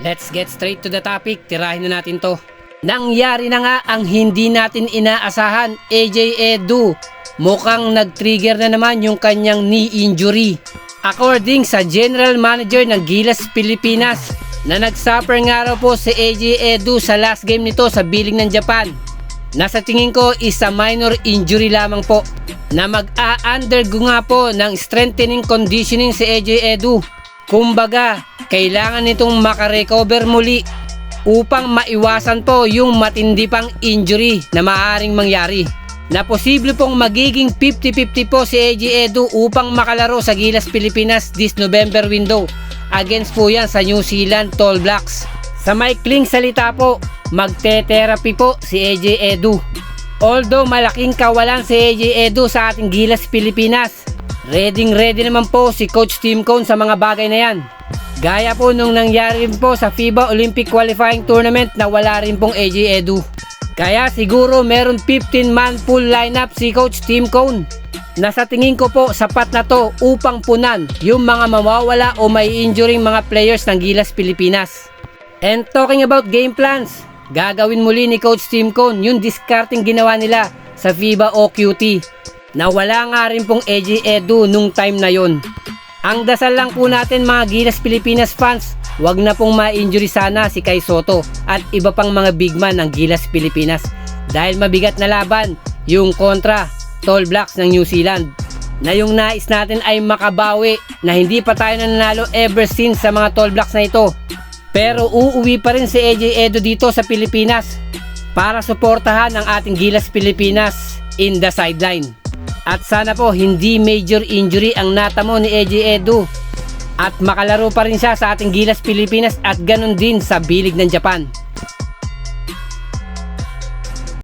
Let's get straight to the topic, tirahin na natin to. Nangyari na nga ang hindi natin inaasahan, AJ Edu. Mukhang nag-trigger na naman yung kanyang knee injury. According sa General Manager ng Gilas Pilipinas, na nagsuffer nga raw po si AJ Edu sa last game nito sa Bilig ng Japan. Nasa tingin ko is a minor injury lamang po, na mag-a-undergo nga po ng strengthening conditioning si AJ Edu. Kumbaga, kailangan nitong makarecover muli upang maiwasan po yung matindi pang injury na maaaring mangyari. Na posible pong magiging 50-50 po si AJ Edu upang makalaro sa Gilas Pilipinas this November window. Against po yan sa New Zealand Tall Blacks. Sa maikling salita po, magte-therapy po si AJ Edu. Although malaking kawalan si AJ Edu sa ating Gilas Pilipinas, ready naman po si Coach Tim Cone sa mga bagay na yan. Gaya po nung nangyari rin po sa FIBA Olympic Qualifying Tournament na wala rin pong AJ Edu. Kaya siguro meron 15-man full lineup si Coach Tim Cone. Nasa tingin ko po sapat na to upang punan yung mga mawawala o may injuring mga players ng Gilas Pilipinas. And talking about game plans, gagawin muli ni Coach Tim Cone yung discarding ginawa nila sa FIBA OQT. Na wala nga rin pong AJ Edu nung time na yon. Ang dasal lang po natin mga Gilas Pilipinas fans, wag na pong ma-injury sana si Kai Sotto at iba pang mga big man ng Gilas Pilipinas. Dahil mabigat na laban yung kontra Tall Blacks ng New Zealand. Na yung nais natin ay makabawi na hindi pa tayo nanalo ever since sa mga Tall Blacks na ito. Pero uuwi pa rin si AJ Edu dito sa Pilipinas para suportahan ang ating Gilas Pilipinas in the sideline. At sana po hindi major injury ang natamo ni AJ Edu at makalaro pa rin siya sa ating Gilas Pilipinas at ganun din sa Bilig ng Japan.